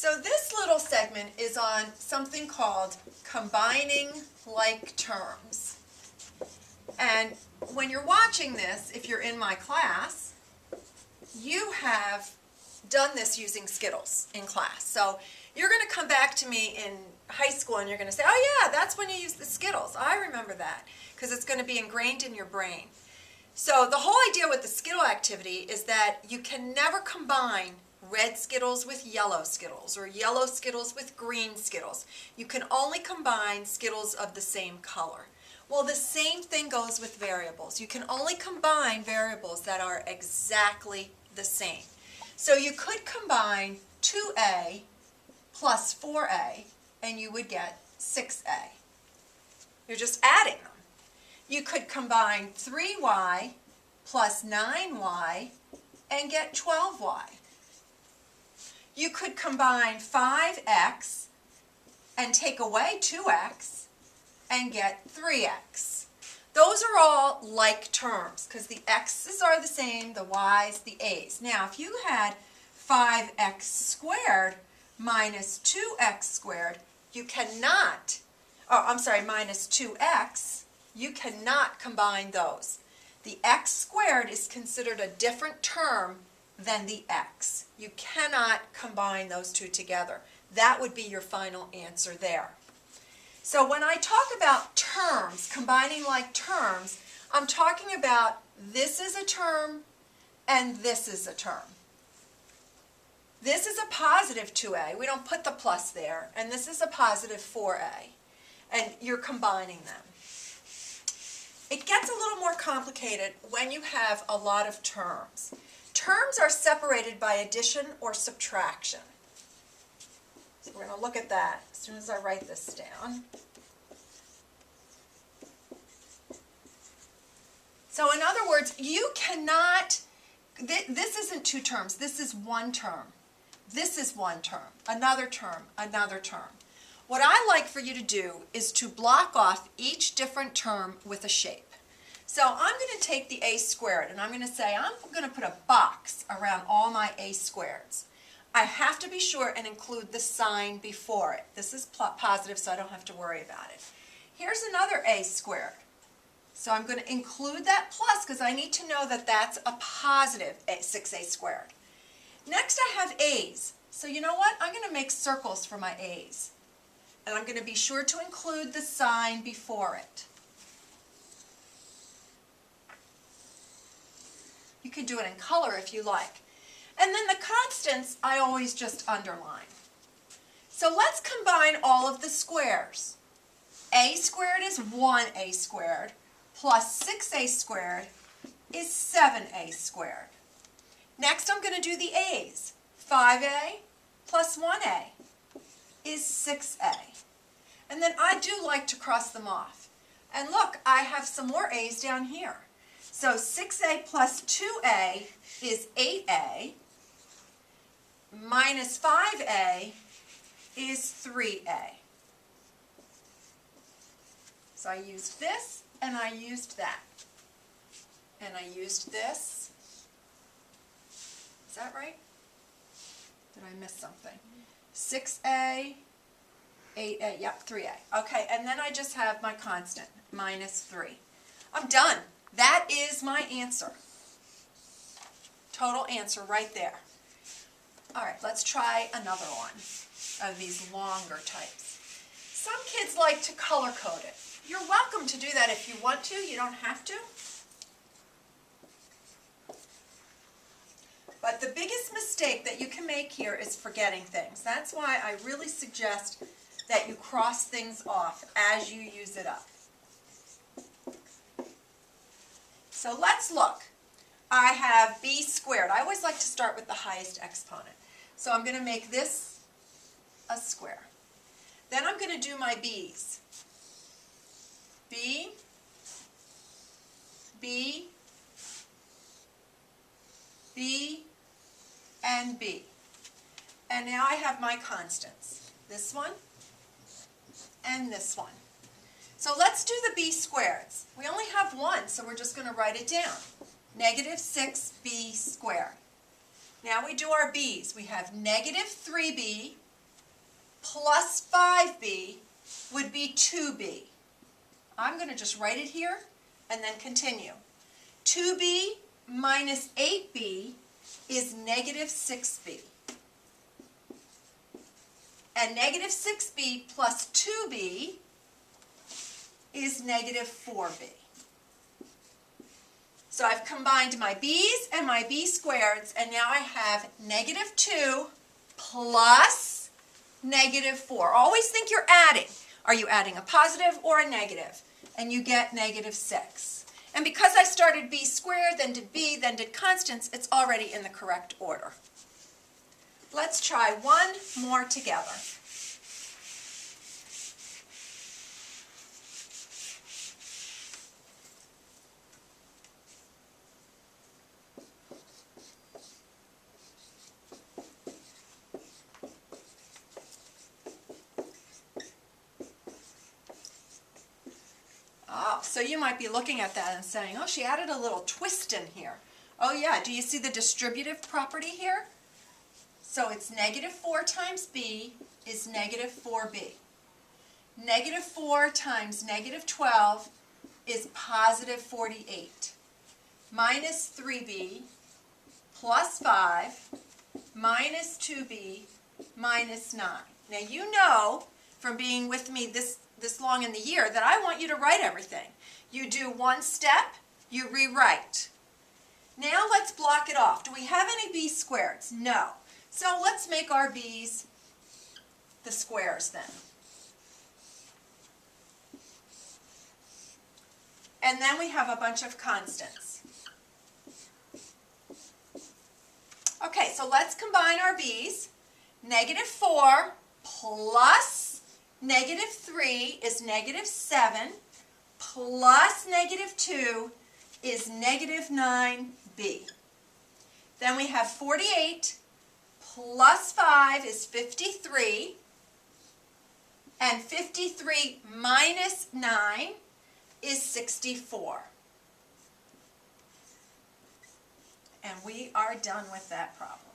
So this little segment is on something called combining like terms. And when you're watching this, if you're in my class, you have done this using Skittles in class. So you're going to come back to me in high school and you're going to say, oh yeah, that's when you use the Skittles. I remember that, because it's going to be ingrained in your brain. So the whole idea with the Skittle activity is that you can never combine red Skittles with yellow Skittles or yellow Skittles with green Skittles. You can only combine Skittles of the same color. Well, the same thing goes with variables. You can only combine variables that are exactly the same. So you could combine 2a plus 4a and you would get 6a. You're just adding them. You could combine 3y plus 9y and get 12y. You could combine 5x and take away 2x and get 3x. Those are all like terms because the x's are the same, the y's, the a's. Now, if you had 5x squared minus 2x squared, you cannot, minus 2x, you cannot combine those. The x squared is considered a different term than the x. You cannot combine those two together. That would be your final answer there. So when I talk about terms, combining like terms, I'm talking about this is a term and this is a term. This is a positive 2a. We don't put the plus there. And this is a positive 4a. And you're combining them. It gets a little more complicated when you have a lot of terms. Terms are separated by addition or subtraction. So we're going to look at that as soon as I write this down. So in other words, you cannot, this isn't two terms, this is one term. This is one term, another term, another term. What I like for you to do is to block off each different term with a shape. So I'm going to take the a squared and I'm going to say I'm going to put a box around all my a squareds. I have to be sure and include the sign before it. This is positive, so I don't have to worry about it. Here's another a squared. So I'm going to include that plus because I need to know that that's a positive 6a squared. Next I have a's. So you know what? I'm going to make circles for my a's. And I'm going to be sure to include the sign before it. You could do it in color if you like. And then the constants I always just underline. So let's combine all of the squares. A squared is 1a squared plus 6a squared is 7a squared. Next I'm going to do the a's. 5a plus 1a is 6a. And then I do like to cross them off. And look, I have some more a's down here. So 6a plus 2a is 8a, minus 5a is 3a. So I used this and I used that. And I used this. Is that right? Did I miss something? 6a, 8a, yep, 3a. Okay, and then I just have my constant, minus 3. I'm done. That is my answer. Total answer right there. All right, let's try another one of these longer types. Some kids like to color code it. You're welcome to do that if you want to. You don't have to. But the biggest mistake that you can make here is forgetting things. That's why I really suggest that you cross things off as you use it up. So let's look. I have b squared. I always like to start with the highest exponent. So I'm going to make this a square. Then I'm going to do my b's. B, B, B, and B. And now I have my constants. This one and this one. So let's do the b squareds. We only have one, so we're just going to write it down. Negative 6b squared. Now we do our b's. We have negative 3b plus 5b would be 2b. I'm going to just write it here and then continue. 2b minus 8b is negative 6b. And negative 6b plus 2b is negative 4b. So I've combined my b's and my b squareds, and now I have negative 2 plus negative 4. Always think you're adding. Are you adding a positive or a negative? And you get negative 6. And because I started b squared, then did b, then did constants, it's already in the correct order. Let's try one more together. Oh, so you might be looking at that and saying, oh, she added a little twist in here. Oh yeah, do you see the distributive property here? So it's negative 4 times b is negative 4b. Negative 4 times negative 12 is positive 48. Minus 3b plus 5 minus 2b minus 9. Now you know from being with me this long in the year that I want you to write everything. You do one step, you rewrite. Now let's block it off. Do we have any b squareds? No. So let's make our b's the squares then. And then we have a bunch of constants. Okay, so let's combine our b's. Negative 4 plus negative 3 is negative 7, plus negative 2 is negative 9b. Then we have 48 plus 5 is 53, and 53 minus 9 is 64. And we are done with that problem.